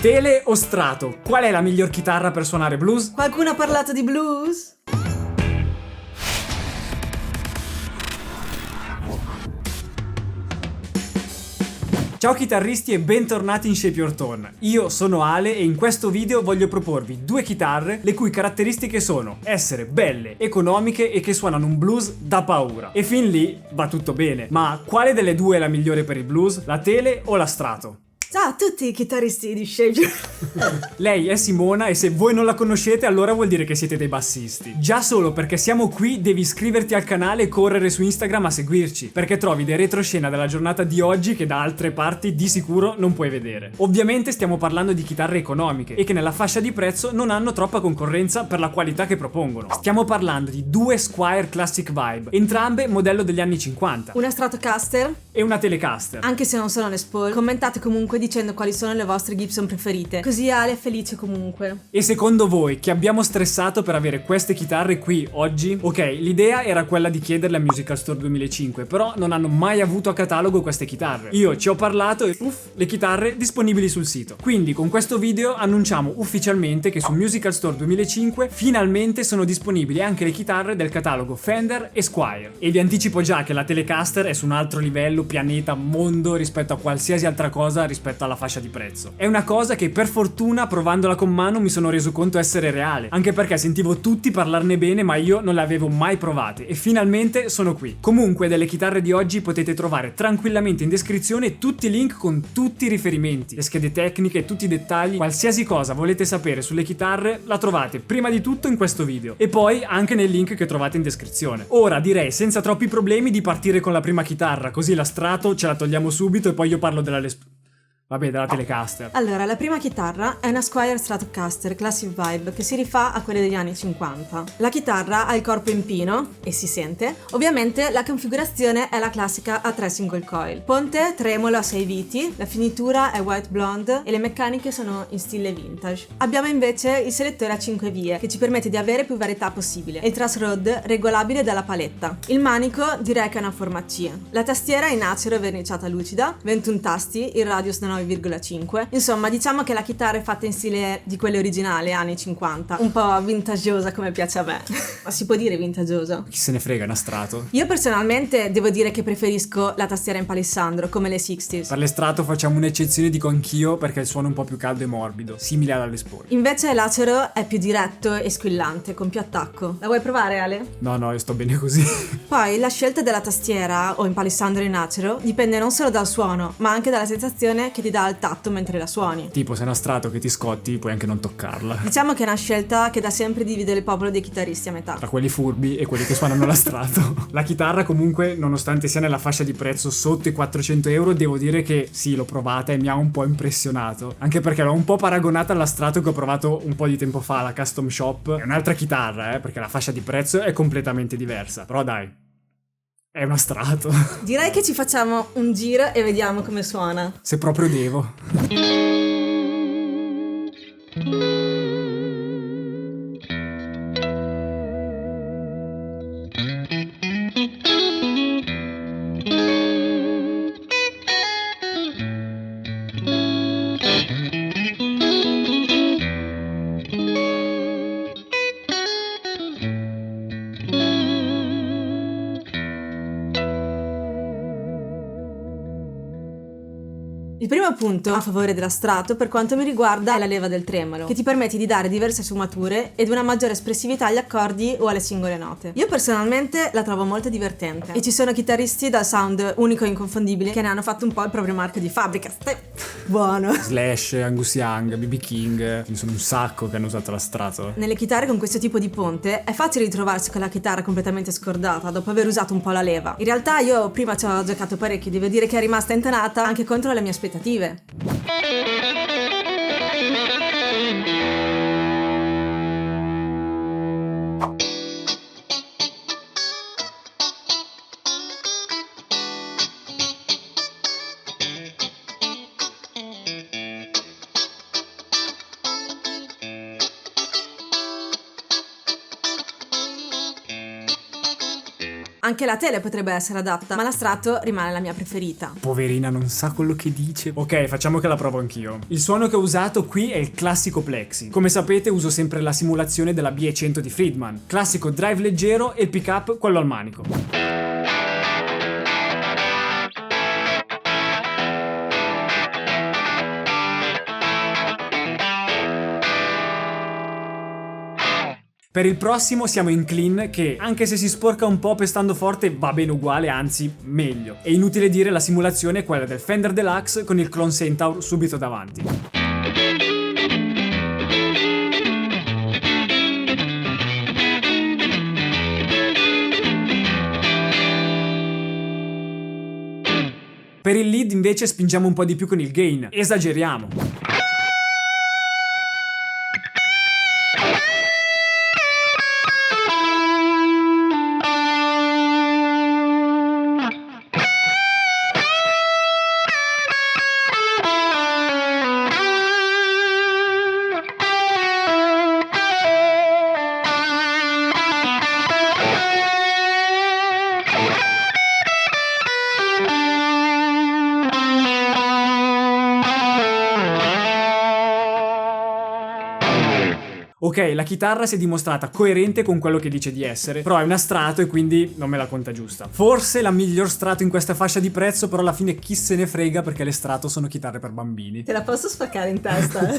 Tele o strato? Qual è la miglior chitarra per suonare blues? Qualcuno ha parlato di blues? Ciao chitarristi e bentornati in Shape Your Tone. Io sono Ale e in questo video voglio proporvi due chitarre le cui caratteristiche sono essere belle, economiche e che suonano un blues da paura. E fin lì va tutto bene, ma quale delle due è la migliore per il blues? La Tele o la Strato? Ciao a tutti i chitarristi di Shape Your... Lei è Simona e se voi non la conoscete allora vuol dire che siete dei bassisti. Già solo perché siamo qui devi iscriverti al canale e correre su Instagram a seguirci, perché trovi dei retroscena della giornata di oggi che da altre parti di sicuro non puoi vedere. Ovviamente stiamo parlando di chitarre economiche e che nella fascia di prezzo non hanno troppa concorrenza per la qualità che propongono. Stiamo parlando di due Squier Classic Vibe, entrambe modello degli anni 50. Una Stratocaster E una Telecaster. Anche se non sono Les Paul, commentate comunque dicendo quali sono le vostre Gibson preferite, così Ale è felice comunque. E secondo voi che abbiamo stressato per avere queste chitarre qui oggi? Ok, l'idea era quella di chiederle a Musical Store 2005, però non hanno mai avuto a catalogo queste chitarre. Io ci ho parlato e le chitarre disponibili sul sito. Quindi con questo video annunciamo ufficialmente che su Musical Store 2005 finalmente sono disponibili anche le chitarre del catalogo Fender e Squier. E vi anticipo già che la Telecaster è su un altro livello, pianeta, mondo rispetto a qualsiasi altra cosa rispetto alla fascia di prezzo. È una cosa che per fortuna provandola con mano mi sono reso conto essere reale, anche perché sentivo tutti parlarne bene ma io non le avevo mai provate e finalmente sono qui. Comunque delle chitarre di oggi potete trovare tranquillamente in descrizione tutti i link con tutti i riferimenti, le schede tecniche, tutti i dettagli, qualsiasi cosa volete sapere sulle chitarre la trovate prima di tutto in questo video e poi anche nel link che trovate in descrizione. Ora direi senza troppi problemi di partire con la prima chitarra, così la Strato ce la togliamo subito e poi io parlo della della Telecaster. Allora, la prima chitarra è una Squier Stratocaster Classic Vibe che si rifà a quelle degli anni 50. La chitarra ha il corpo in pino e si sente. Ovviamente la configurazione è la classica a 3 single coil. Ponte tremolo a 6 viti, la finitura è white blonde e le meccaniche sono in stile vintage. Abbiamo invece il selettore a 5 vie che ci permette di avere più varietà possibile e il truss rod regolabile dalla paletta. Il manico direi che è una forma C. La tastiera è in acero verniciata lucida, 21 tasti, il radius da 9,5. Insomma, diciamo che la chitarra è fatta in stile di quelle originali anni 50, un po' vintagiosa come piace a me. Ma si può dire vintagiosa? Chi se ne frega, una Strato. Io personalmente devo dire che preferisco la tastiera in palissandro come le 60s. Per le Strato facciamo un'eccezione, dico anch'io, perché il suono è un po' più caldo e morbido, simile alla Les Paul. Invece l'acero è più diretto e squillante, con più attacco. La vuoi provare, Ale? No, io sto bene così. Poi la scelta della tastiera o in palissandro o in acero dipende non solo dal suono, ma anche dalla sensazione che ti dà al tatto mentre la suoni. Tipo, se è una Strato che ti scotti, puoi anche non toccarla. Diciamo che è una scelta che da sempre divide il popolo dei chitarristi a metà. Tra quelli furbi e quelli che suonano la Strato. La chitarra comunque, nonostante sia nella fascia di prezzo sotto i 400 euro, devo dire che sì, l'ho provata e mi ha un po' impressionato. Anche perché l'ho un po' paragonata alla Strato che ho provato un po' di tempo fa, la Custom Shop. È un'altra chitarra, perché la fascia di prezzo è completamente diversa. Però dai, è una Strato. Direi che ci facciamo un giro e vediamo come suona. Se proprio devo. Il primo punto a favore della Strato per quanto mi riguarda è la leva del tremolo, che ti permette di dare diverse sfumature ed una maggiore espressività agli accordi o alle singole note. Io personalmente la trovo molto divertente e ci sono chitarristi dal sound unico e inconfondibile che ne hanno fatto un po' il proprio marchio di fabbrica. Buono. Slash, Angus Young, BB King, ce ne sono un sacco che hanno usato la Strato. Nelle chitarre con questo tipo di ponte è facile ritrovarsi con la chitarra completamente scordata dopo aver usato un po' la leva. In realtà io prima ci ho giocato parecchio, devo dire che è rimasta intonata anche contro le mie aspettative. Anche la tele potrebbe essere adatta, ma la strato rimane la mia preferita. Poverina, non sa quello che dice. Ok, facciamo che la provo anch'io. Il suono che ho usato qui è il classico plexi. Come sapete uso sempre la simulazione della BE100 di Friedman. Classico drive leggero e il pick up quello al manico. Per il prossimo siamo in clean che, anche se si sporca un po' pestando forte, va bene uguale, anzi meglio. È inutile dire, la simulazione è quella del Fender Deluxe con il Clone Centaur subito davanti. Per il lead invece spingiamo un po' di più con il gain, esageriamo. Ok, la chitarra si è dimostrata coerente con quello che dice di essere, però è una strato e quindi non me la conta giusta. Forse la miglior strato in questa fascia di prezzo, però alla fine chi se ne frega perché le strato sono chitarre per bambini. Te la posso spaccare in testa?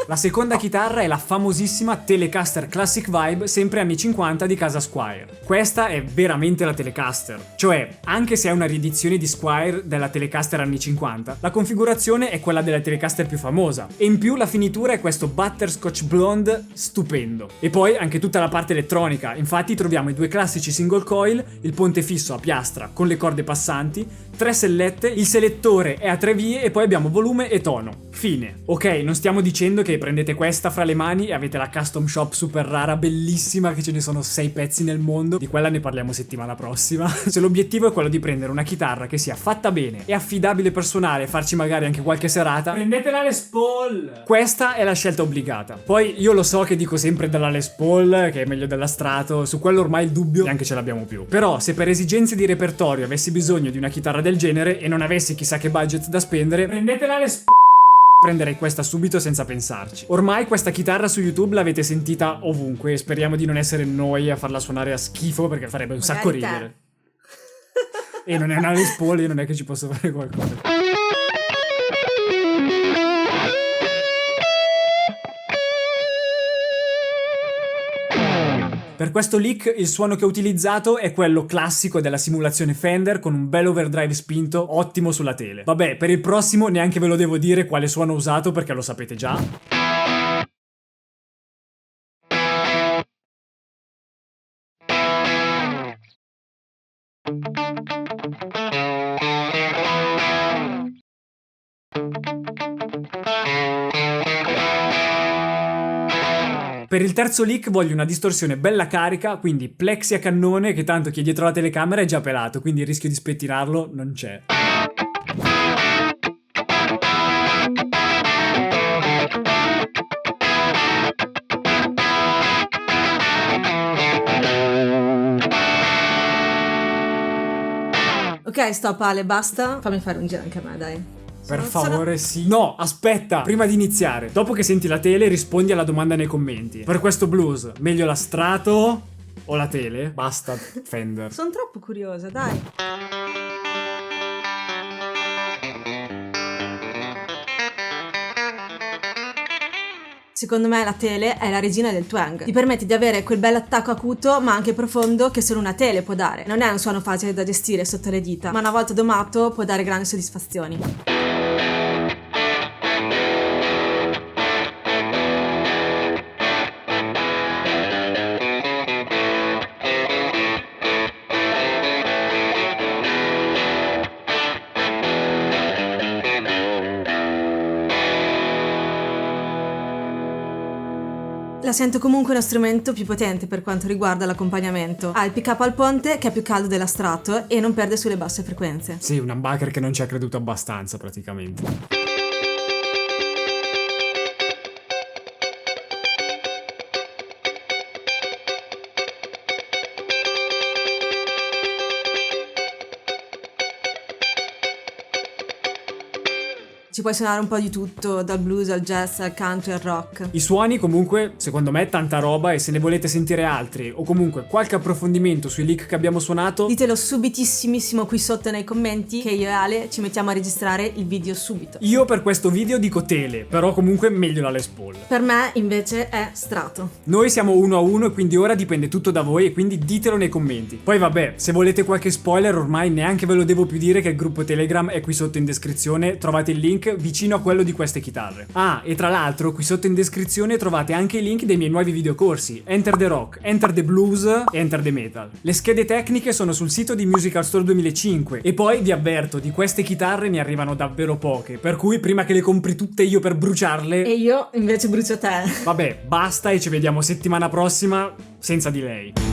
La seconda chitarra è la famosissima Telecaster Classic Vibe, sempre anni 50 di casa Squier. Questa è veramente la Telecaster, cioè anche se è una riedizione di Squier della Telecaster anni 50, la configurazione è quella della Telecaster più famosa e in più la finitura è questo butterscotch blonde stupendo. E poi anche tutta la parte elettronica, infatti troviamo i due classici single coil, il ponte fisso a piastra con le corde passanti, 3 sellette, il selettore è a 3 vie e poi abbiamo volume e tono. Fine. Ok, non stiamo dicendo che prendete questa fra le mani e avete la custom shop super rara, bellissima, che ce ne sono 6 pezzi nel mondo, di quella ne parliamo settimana prossima. Se l'obiettivo è quello di prendere una chitarra che sia fatta bene e affidabile per suonare e farci magari anche qualche serata, prendete la Les Paul! Questa è la scelta obbligata. Poi io lo so che dico sempre della Les Paul, che è meglio della Strato, su quello ormai il dubbio neanche ce l'abbiamo più. Però se per esigenze di repertorio avessi bisogno di una chitarra del genere e non avessi chissà che budget da spendere, prendete la Les Paul! Prenderei questa subito senza pensarci. Ormai questa chitarra su YouTube l'avete sentita ovunque e speriamo di non essere noi a farla suonare a schifo perché farebbe un sacco ridere. E non è una Les Paul, io non è che ci posso fare qualcosa. Per questo lick il suono che ho utilizzato è quello classico della simulazione Fender con un bel overdrive spinto ottimo sulla tele. Vabbè, per il prossimo neanche ve lo devo dire quale suono ho usato perché lo sapete già. Per il terzo lick voglio una distorsione bella carica, quindi plexi a cannone, che tanto chi è dietro la telecamera è già pelato, quindi il rischio di spettinarlo non c'è. Ok, stop Ale, basta. Fammi fare un giro anche a me, dai. Per favore, sì. No, aspetta, prima di iniziare, dopo che senti la tele rispondi alla domanda nei commenti. Per questo blues, meglio la Strato o la tele? Basta Fender. Sono troppo curiosa, dai. Secondo me la tele è la regina del twang. Ti permette di avere quel bel attacco acuto ma anche profondo che solo una tele può dare. Non è un suono facile da gestire sotto le dita, ma una volta domato può dare grandi soddisfazioni. La sento comunque uno strumento più potente per quanto riguarda l'accompagnamento. Ha il pick up al ponte che è più caldo della Strato e non perde sulle basse frequenze. Sì, un humbucker che non ci ha creduto abbastanza praticamente. Ci puoi suonare un po' di tutto, dal blues al jazz al country al rock. I suoni comunque, secondo me, tanta roba, e se ne volete sentire altri o comunque qualche approfondimento sui lick che abbiamo suonato, Ditelo subitissimissimo qui sotto nei commenti che io e Ale ci mettiamo a registrare il video subito. io per questo video dico tele, però comunque meglio la Les Paul. Per me invece è strato. Noi siamo 1-1 e quindi ora dipende tutto da voi, e quindi ditelo nei commenti. Poi vabbè, se volete qualche spoiler ormai neanche ve lo devo più dire che il gruppo Telegram è qui sotto in descrizione, trovate il link vicino a quello di queste chitarre. Ah, e tra l'altro qui sotto in descrizione trovate anche i link dei miei nuovi videocorsi, Enter the Rock, Enter the Blues e Enter the Metal. Le schede tecniche sono sul sito di Musical Store 2005 e poi vi avverto, di queste chitarre ne arrivano davvero poche, per cui prima che le compri tutte io per bruciarle... E io invece brucio te. Vabbè, basta e ci vediamo settimana prossima senza di lei.